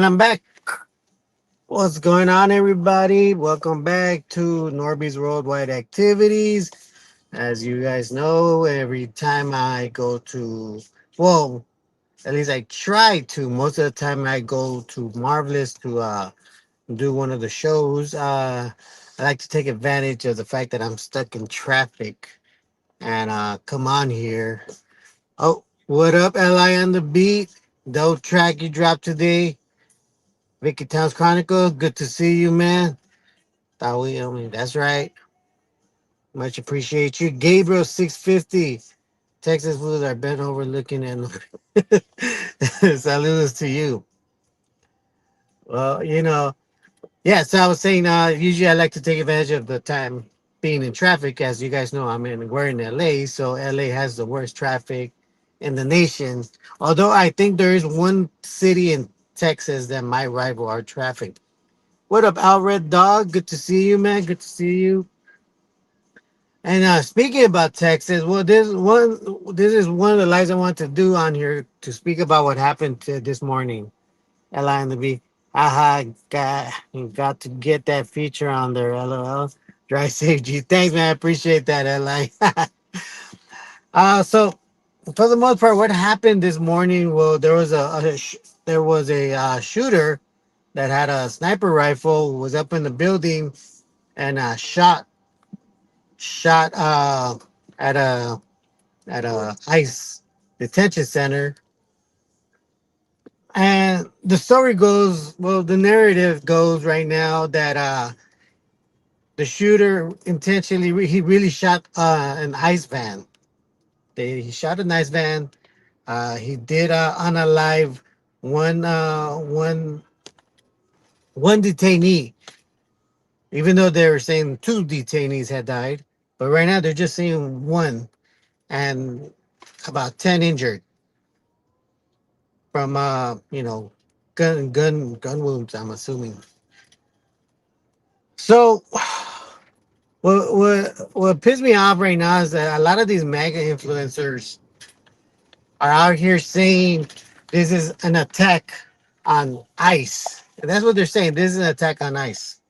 And I'm back. What's going on, everybody? Welcome back to Norby's Worldwide Activities. As you guys know, every time I go to, well, at least I try to, most of the time I go to Marvelous to do one of the shows. I like to take advantage of the fact that I'm stuck in traffic and come on here. Oh, what up, LI on the beat? Dope track you dropped today. Vicky Towns Chronicle, good to see you, man. I mean, that's right. Much appreciate you. Gabriel 650. Texas Blues are bent over looking at Saludos to you. Well, yeah, so I was saying usually I like to take advantage of the time being in traffic. As you guys know, we're in LA, so LA has the worst traffic in the nation. Although I think there is one city in Texas that might rival our traffic. What up, Alred Dog? Good to see you, man. Good to see you. And speaking about Texas, well, this is one of the lives I want to do on here to speak about what happened this morning. Li and the B. Haha, got to get that feature on there. LOL. Drive safe, G. Thanks, man. I appreciate that, Li. So for the most part, what happened this morning? Well, there was a shooter that had a sniper rifle, was up in the building and shot at a ICE detention center. And the story goes, well, the narrative goes right now that the shooter he really shot an ICE van. He shot an ICE van. He did unalive one one detainee, even though they were saying two detainees had died. But right now they're just saying one, and about 10 injured from gun wounds, I'm assuming. So what pissed me off right now is that a lot of these MAGA influencers are out here saying this is an attack on ICE. And that's what they're saying. This is an attack on ICE.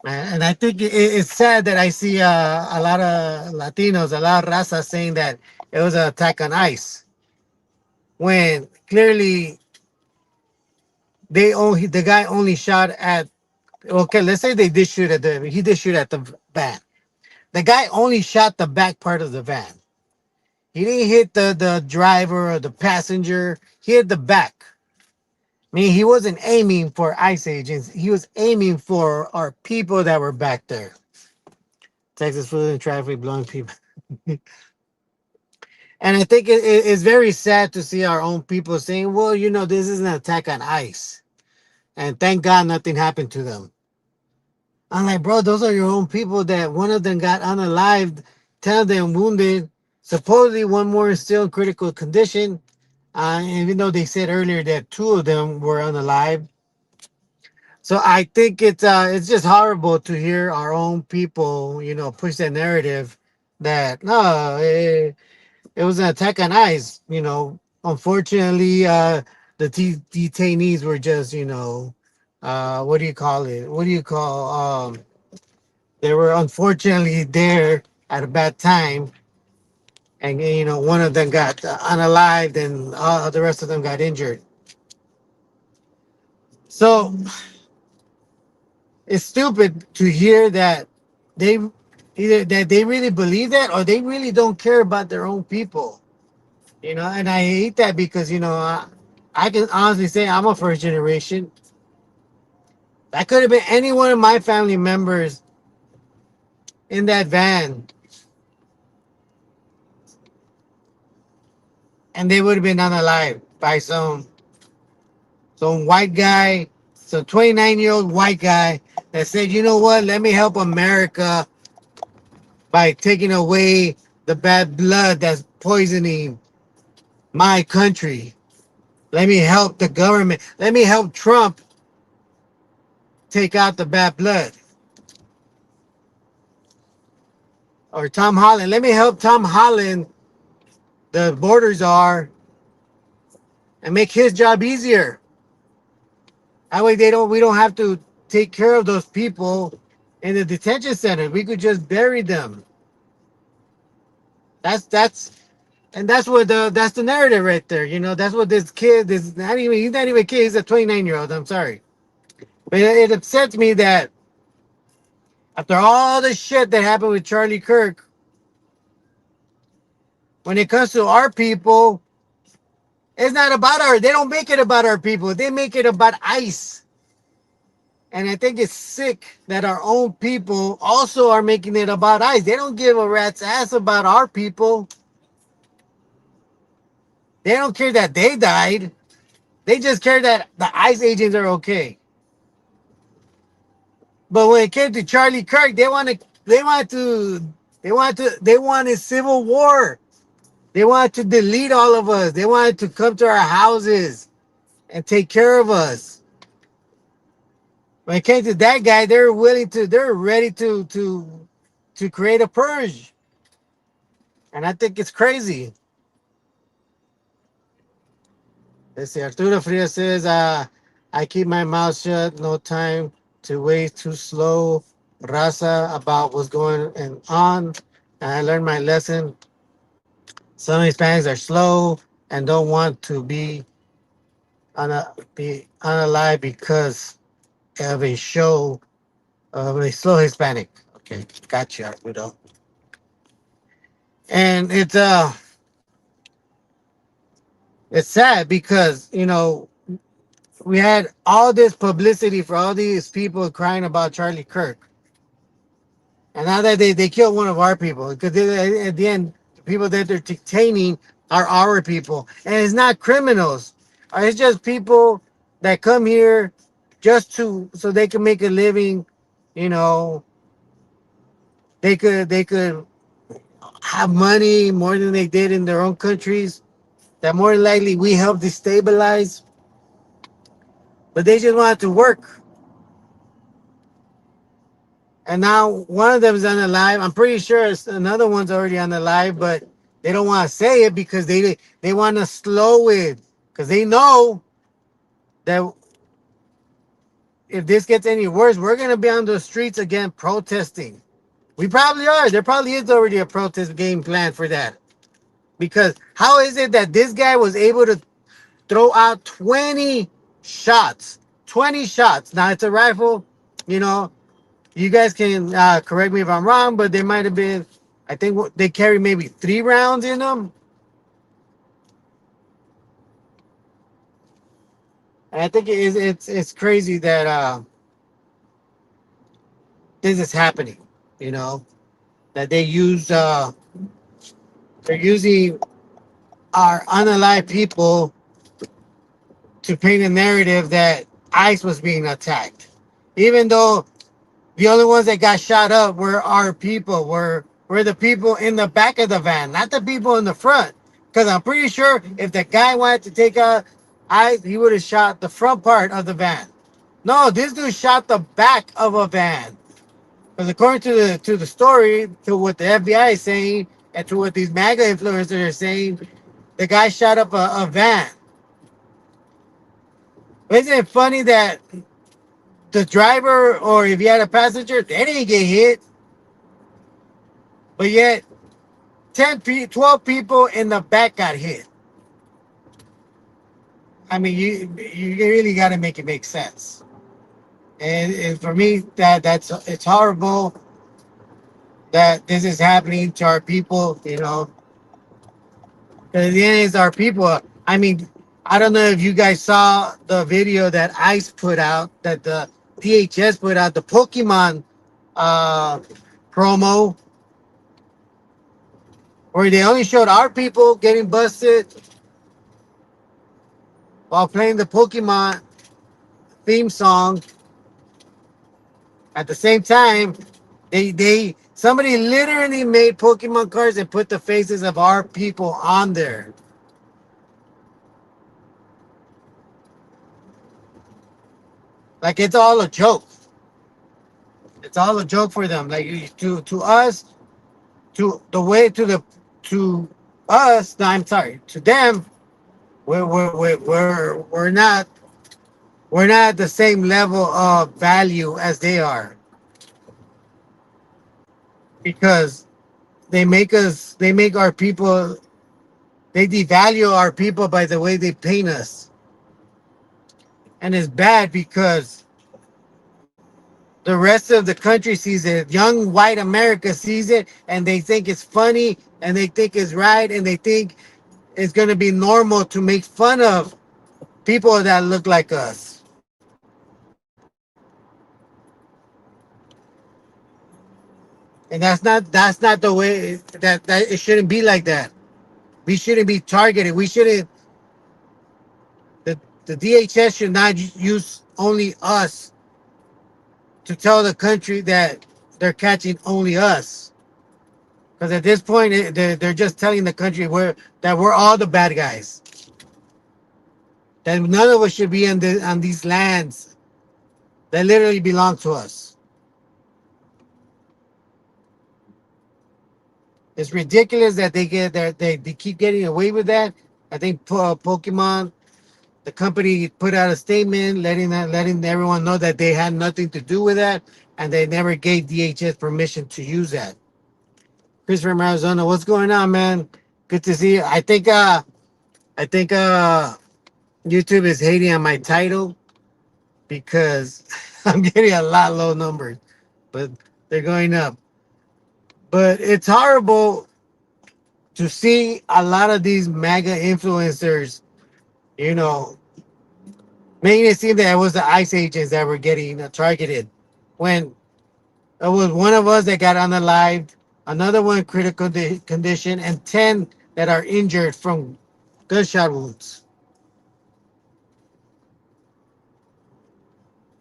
And I think it's sad that I see a lot of Latinos, a lot of raza saying that it was an attack on ICE, when clearly the guy only shot at, okay, let's say he did shoot at the van. The guy only shot the back part of the van. He didn't hit the driver or the passenger. He hit the back. I mean, he wasn't aiming for ICE agents. He was aiming for our people that were back there. Texas food and traffic blowing people. And I think it's very sad to see our own people saying, well, this is an attack on ICE. And thank God nothing happened to them. I'm like, bro, those are your own people that one of them got unalived, 10 of them wounded. Supposedly one more is still in critical condition. Even though they said earlier that two of them were unalive. So I think it's just horrible to hear our own people, push that narrative that no, it was an attack on ICE. Unfortunately, the detainees were just, what do you call it? What do you call they were unfortunately there at a bad time, and one of them got unalived, and the rest of them got injured. So it's stupid to hear that they either that they really believe that or they really don't care about their own people. And I hate that because I can honestly say I'm a first generation. That could have been any one of my family members in that van, and they would have been unalive by some white guy, some 29-year-old white guy that said, you know what, let me help America by taking away the bad blood that's poisoning my country. Let me help the government. Let me help Trump take out the bad blood. Or Tom Holland. Let me help Tom Holland, the borders are, and make his job easier. That way we don't have to take care of those people in the detention center. We could just bury them. That's and that's the narrative right there. You know, that's what this kid, this not even he's not even a kid, he's a 29-year-old. I'm sorry. But it upsets me that after all the shit that happened with Charlie Kirk, when it comes to our people, it's not about they don't make it about our people. They make it about ICE. And I think it's sick that our own people also are making it about ICE. They don't give a rat's ass about our people. They don't care that they died. They just care that the ICE agents are okay. But when it came to Charlie Kirk, they wanted civil war. They wanted to delete all of us. They wanted to come to our houses and take care of us. When it came to that guy, they're ready to create a purge. And I think it's crazy. Let's see. Arturo Frias says, I keep my mouth shut, no time to waste too slow raza about what's going on. And I learned my lesson. Some Hispanics are slow and don't want to be unalive because of a show of a slow Hispanic. Okay, gotcha, Arturo. And it's sad because we had all this publicity for all these people crying about Charlie Kirk, and now that they killed one of our people, because at the end, the people that they're detaining are our people, and it's not criminals. It's just people that come here just to so they can make a living. You know, they could have money more than they did in their own countries. That more than likely we help destabilize, but they just wanted to work. And now one of them is on the live. I'm pretty sure another one's already on the live, but they don't want to say it because they want to slow it because they know that if this gets any worse, we're gonna be on the streets again protesting. We probably are. There probably is already a protest game plan for that. Because how is it that this guy was able to throw out 20 shots? 20 shots. Now it's a rifle, you know, you guys can correct me if I'm wrong, but there might have been, I think they carry maybe 3 rounds in them. And I think it's crazy that this is happening. You know that they're using our unalive people to paint a narrative that ICE was being attacked, even though the only ones that got shot up were our people, were the people in the back of the van, not the people in the front. Because I'm pretty sure if the guy wanted to take a ICE, he would have shot the front part of the van. No, this dude shot the back of a van. Because according to the story, to what the FBI is saying, and to what these MAGA influencers are saying, the guy shot up a van. Isn't it funny that the driver, or if you had a passenger, they didn't get hit, but yet 12 people in the back got hit? I mean, you really got to make it make sense. And for me, that's it's horrible that this is happening to our people. You know, because at the end, it's our people. I mean, I don't know if you guys saw the video that ICE put out, that the DHS put out, the Pokemon uh, promo, where they only showed our people getting busted while playing the Pokemon theme song. At the same time, they somebody literally made Pokemon cards and put the faces of our people on there. Like it's all a joke. It's all a joke for them. Like to us, to the way to us. No, I'm sorry. To them, we're not. We're not at the same level of value as they are because they make our people, they devalue our people by the way they paint us. And it's bad because the rest of the country sees it. Young white America sees it and they think it's funny and they think it's right and they think it's going to be normal to make fun of people that look like us. And that's not the way that it shouldn't be like that. We shouldn't be targeted. We shouldn't the DHS should not use only us to tell the country that they're catching only us. Because at this point, they're just telling the country that we're all the bad guys. That none of us should be on these lands that literally belong to us. It's ridiculous that they keep getting away with that. I think Pokemon, the company, put out a statement letting everyone know that they had nothing to do with that, and they never gave DHS permission to use that. Chris from Arizona, what's going on, man? Good to see you. I think YouTube is hating on my title because I'm getting a lot low numbers, but they're going up. But it's horrible to see a lot of these MAGA influencers, you know, making it seem that it was the ICE agents that were getting targeted when it was one of us that got unalived, another one critical condition, and 10 that are injured from gunshot wounds.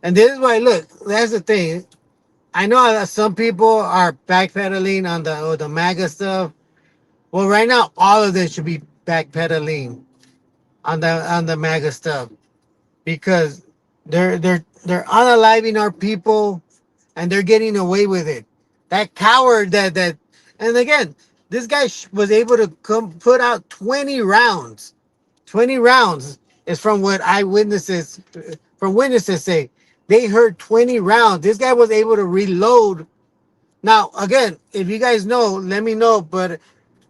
And this is why, look, that's the thing. I know that some people are backpedaling on the MAGA stuff. Well, right now, all of them should be backpedaling on the MAGA stuff because they're unaliving our people and they're getting away with it. That coward and again, this guy was able to come put out 20 rounds. 20 rounds is from what eyewitnesses from witnesses say. They heard 20 rounds. This guy was able to reload. Now, again, if you guys know, let me know. But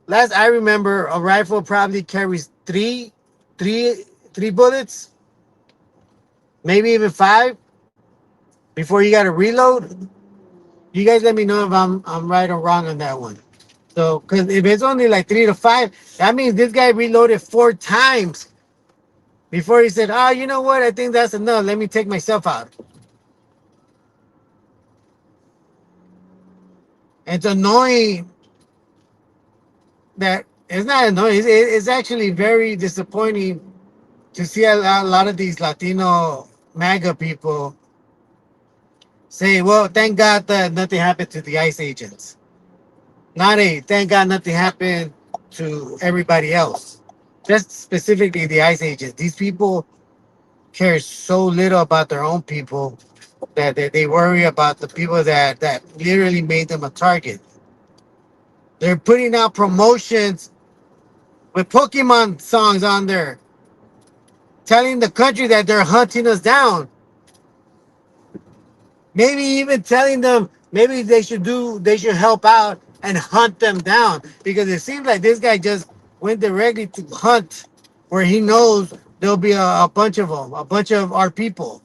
last I remember, a rifle probably carries three, three bullets, maybe even five, before you got to reload. You guys let me know if I'm right or wrong on that one. So, because if it's only like 3 to 5, that means this guy reloaded 4 times before he said, "Oh, you know what? I think that's enough. Let me take myself out." It's annoying that it's not annoying. It's actually very disappointing to see a lot of these Latino MAGA people say, "Well, thank God that nothing happened to the ICE agents." Not a thank God nothing happened to everybody else. Just specifically the ICE agents. These people care so little about their own people that they worry about the people that literally made them a target. They're putting out promotions with Pokemon songs on there, telling the country that they're hunting us down. Maybe even telling them maybe they should help out and hunt them down because it seems like this guy just went directly to hunt where he knows there'll be a bunch of them, a bunch of our people.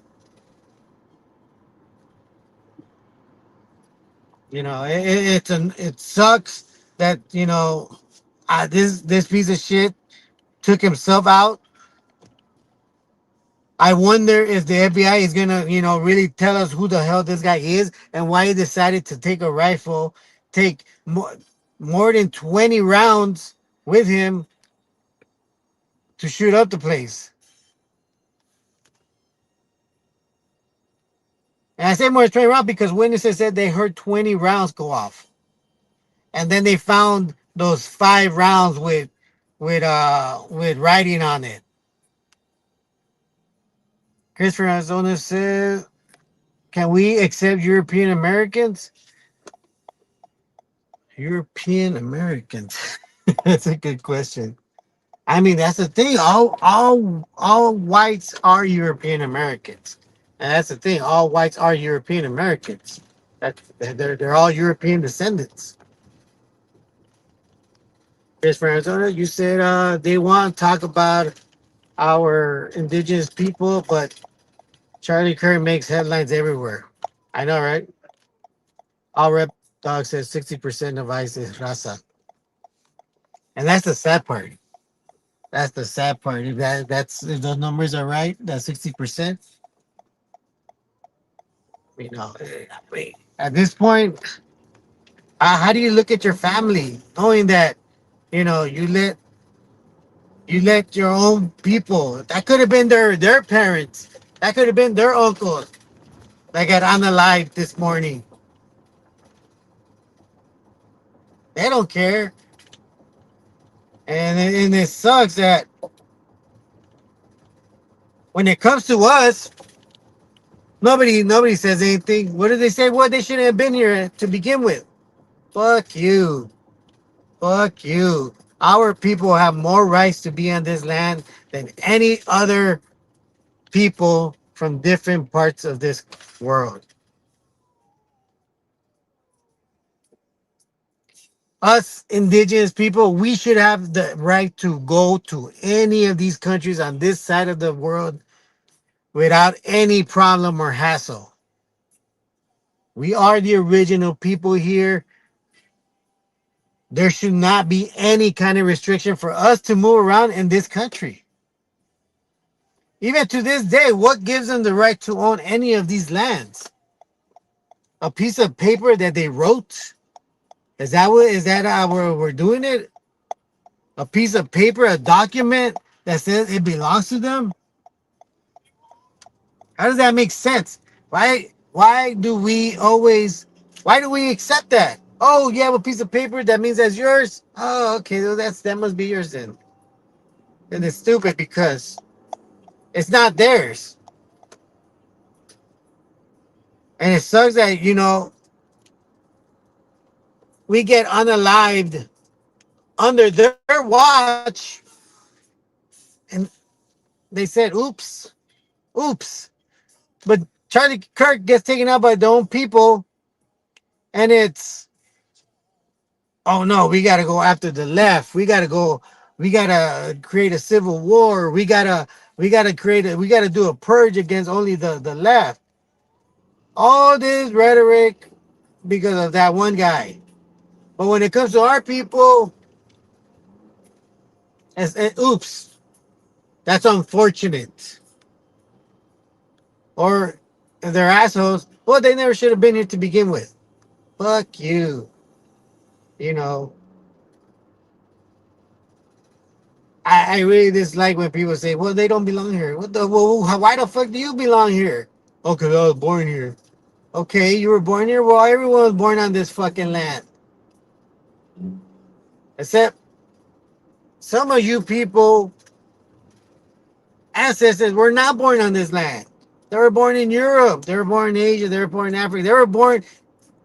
It sucks that this piece of shit took himself out. I wonder if the FBI is gonna, really tell us who the hell this guy is and why he decided to take a rifle, take more than 20 rounds with him to shoot up the place. And I say more than 20 rounds because witnesses said they heard 20 rounds go off, and then they found those 5 rounds with writing on it. Christopher Arizona says, "Can we accept European Americans?" European Americans. That's a good question. I mean, that's the thing. All whites are European Americans, and that's the thing. All whites are European Americans. They're all European descendants. Chris from Arizona, you said they want to talk about our indigenous people, but Charlie Kirk makes headlines everywhere. I know, right? All Rep Dog says 60% of ICE is raza, and that's the sad part. That's the sad part. If those numbers are right, that 60%. You know, at this point, how do you look at your family knowing that you let your own people, that could have been their parents, that could have been their uncles that got unalived this morning. They don't care, and it sucks that when it comes to us, nobody says anything. What do they say? What, they shouldn't have been here to begin with. Fuck you. Fuck you. Our people have more rights to be on this land than any other people from different parts of this world. Us indigenous people, we should have the right to go to any of these countries on this side of the world without any problem or hassle. We are the original people here. There should not be any kind of restriction for us to move around in this country. Even to this day, what gives them the right to own any of these lands? A piece of paper that they wrote? Is that how we're doing it? A piece of paper, a document that says it belongs to them? How does that make sense? Why do we accept that? Oh, you have a piece of paper that means that's yours? Oh, okay, well, that must be yours then. And it's stupid because it's not theirs. And it sucks that, we get unalived under their watch, and they said, oops, oops. But Charlie Kirk gets taken out by their own people, and it's, oh no, we got to go after the left. We got to create a civil war. We got to do a purge against only the left. All this rhetoric because of that one guy. But when it comes to our people, oops, that's unfortunate. Or if they're assholes, well, they never should have been here to begin with. Fuck you. You know, I really dislike when people say, well, they don't belong here. Why the fuck do you belong here? Oh, because I was born here. Okay, you were born here? Well, everyone was born on this fucking land. Except some of you people, ancestors, were not born on this land. They were born in Europe. They were born in Asia. They were born in Africa. They were born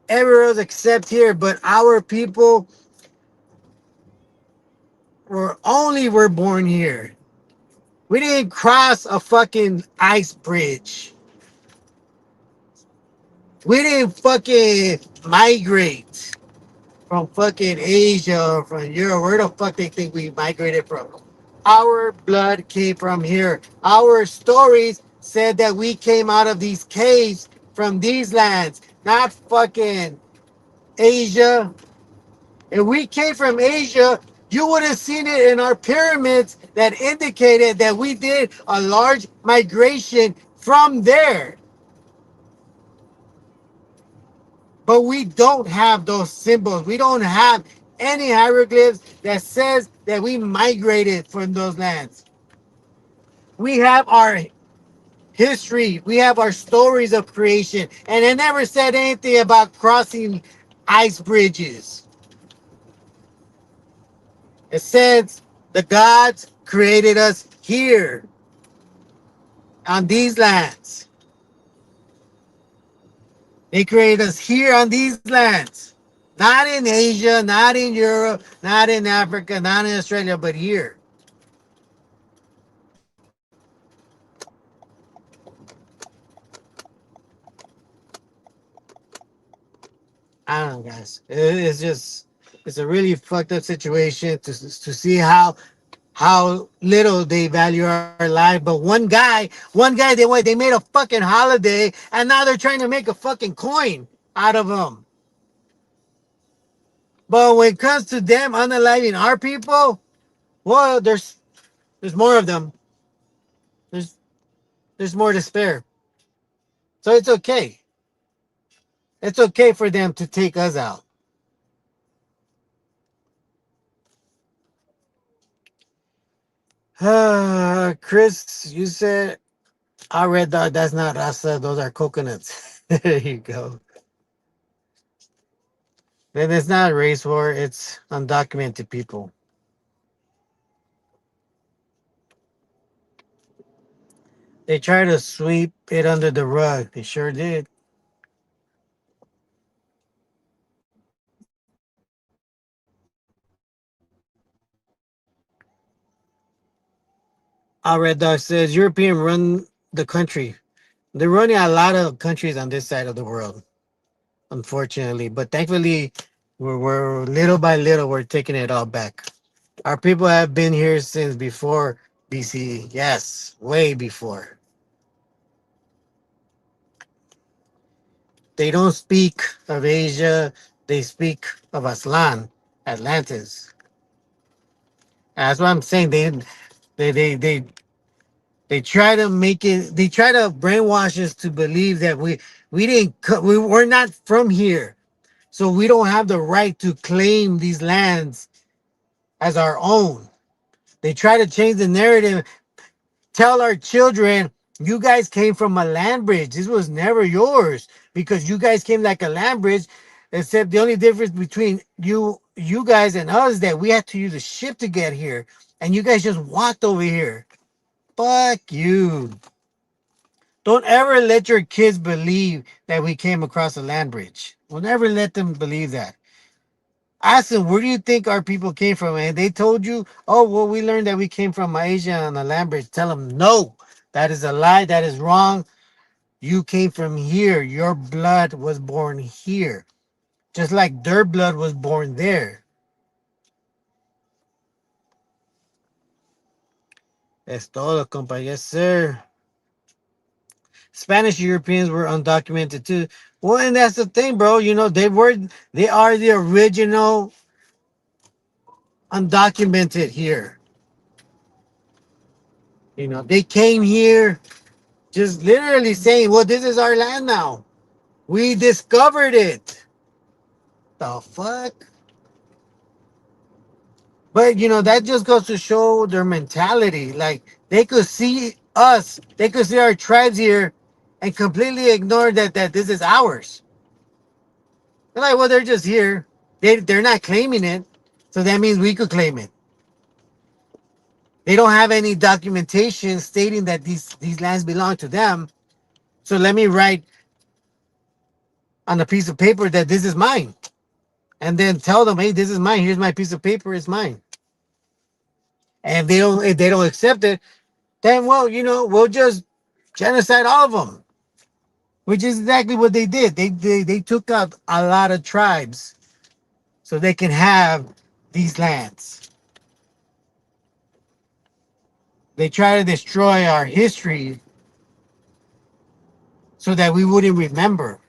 everywhere else except here. But our people were born here. We didn't cross a fucking ice bridge. We didn't fucking migrate from fucking Asia or from Europe. Where the fuck they think we migrated from? Our blood came from here. Our stories said that we came out of these caves from these lands, not fucking Asia. If we came from Asia, you would have seen it in our pyramids that indicated that we did a large migration from there. But we don't have those symbols. We don't have any hieroglyphs that says that we migrated from those lands. We have our history. We have our stories of creation. And it never said anything about crossing ice bridges. It says the gods created us here on these lands. They created us here on these lands. Not in Asia, not in Europe, not in Africa, not in Australia, but here. I don't know, guys. It's just it's a really fucked up situation to see how little they value our life. But one guy, they made a fucking holiday, and now they're trying to make a fucking coin out of them. But when it comes to them unaliving our people, well, there's more of them. There's there's more to spare. So it's okay. It's okay for them to take us out. Chris, you said I read that that's not rasa, those are coconuts. There you go. Then it's not a race war, it's undocumented people. They try to sweep it under the rug. They sure did. Our Red Dog says European run the country. They're running a lot of countries on this side of the world, unfortunately. But thankfully, we're little by little, we're taking it all back. Our people have been here since before BC. Yes, way before. They don't speak of Asia. They speak of Aslan, Atlantis. That's what I'm saying. They, they, they, they try to make it. They try to brainwash us to believe that we didn't. We're not from here, so we don't have the right to claim these lands as our own. They try to change the narrative, tell our children, you guys came from a land bridge. This was never yours because you guys came like a land bridge, except the only difference between you guys and us is that we had to use a ship to get here. And you guys just walked over here. Fuck you. Don't ever let your kids believe that we came across a land bridge. We'll never let them believe that. Ask them, where do you think our people came from? And they told you, oh, well, we learned that we came from Asia on the land bridge. Tell them, no, that is a lie. That is wrong. You came from here. Your blood was born here, just like their blood was born there. Es todo, compa. Yes, sir. Spanish Europeans were undocumented too. Well, and that's the thing, bro. You know, they are the original undocumented here. You know, they came here just literally saying, well, this is our land now. We discovered it. The fuck? But you know, that just goes to show their mentality. Like they could see us, they could see our tribes here and completely ignore that this is ours. They're like, well, they're just here. They're not claiming it. So that means we could claim it. They don't have any documentation stating that these lands belong to them. So let me write on a piece of paper that this is mine. And then tell them, hey, this is mine. Here's my piece of paper, it's mine. And if they don't accept it, then well, you know, we'll just genocide all of them, which is exactly what they did. They took out a lot of tribes so they can have these lands. They try to destroy our history so that we wouldn't remember.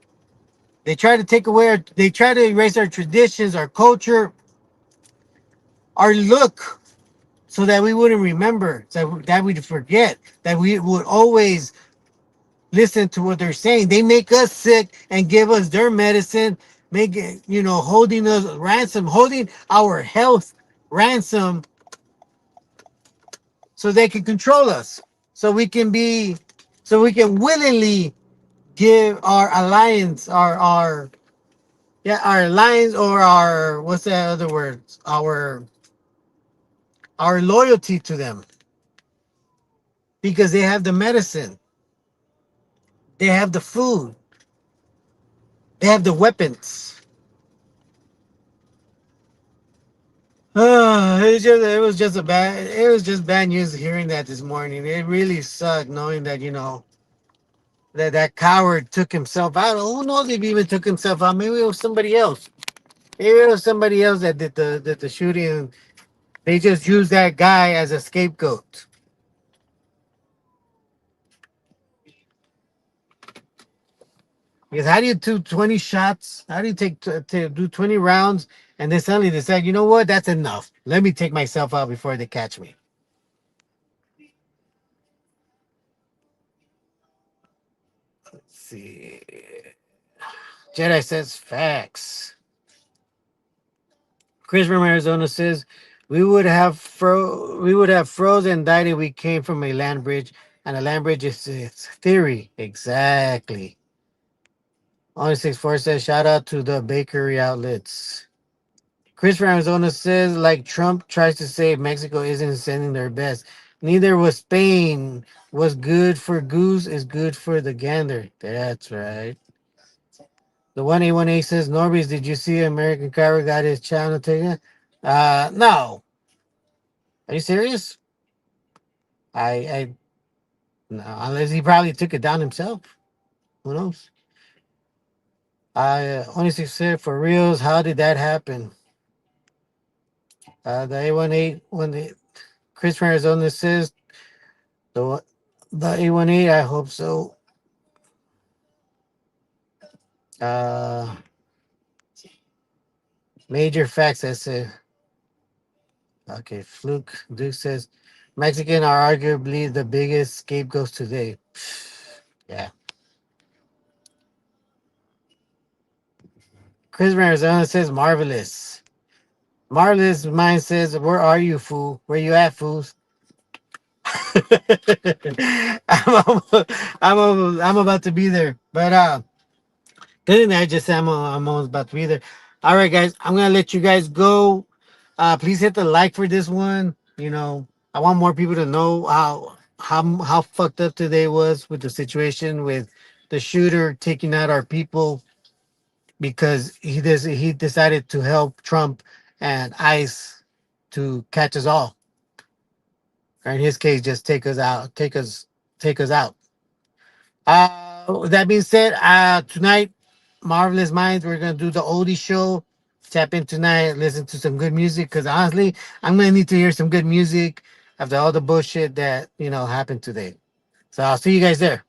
They try to erase our traditions, our culture, our look, so that we wouldn't remember, so that we'd forget, that we would always listen to what they're saying. They make us sick and give us their medicine, make it, you know, holding us ransom, holding our health ransom so they can control us. So we can be, so we can willingly give our alliance, our alliance or our, what's the other words? Our loyalty to them because they have the medicine, they have the food, they have the weapons. It was just bad news hearing that this morning. It really sucked knowing that, you know, that coward took himself out. Who knows if he even took himself out? Maybe it was somebody else. Maybe it was somebody else that did the shooting. They just used that guy as a scapegoat. Because how do you do 20 shots? How do you take to do 20 rounds and then suddenly decide, you know what, that's enough. Let me take myself out before they catch me. Let's see. Jedi says facts. Chris from Arizona says we would have frozen and died if we came from a land bridge, and a land bridge is its theory. Exactly. Only 64 says shout out to the bakery outlets. Chris from Arizona says like Trump tries to say Mexico isn't sending their best. Neither was Spain. What's good for goose is good for the gander. That's right. The 1A1A says, Norbies, did you see American Carver got his channel taken? No. Are you serious? I no, unless he probably took it down himself. Who knows? I honestly said for reals, how did that happen? The A18 when the Chris from Arizona says the the A18. I hope so. Uh, Major facts. I said okay. Fluke Duke says Mexican are arguably the biggest scapegoats today. Yeah. Chris from Arizona says marvelous. Marvelous mind says, "Where are you, fool? Where you at, fools?" I'm, I'm about to be there, but didn't I just say I'm almost about to be there? All right, guys, I'm gonna let you guys go. Please hit the like for this one. You know, I want more people to know how fucked up today was with the situation with the shooter taking out our people because he decided to help Trump and ICE to catch us all. Or in his case, just take us out, take us out. With that being said, tonight, Marvelous Minds, we're gonna do the oldie show. Tap in tonight, listen to some good music. Cause honestly, I'm gonna need to hear some good music after all the bullshit that happened today. So I'll see you guys there.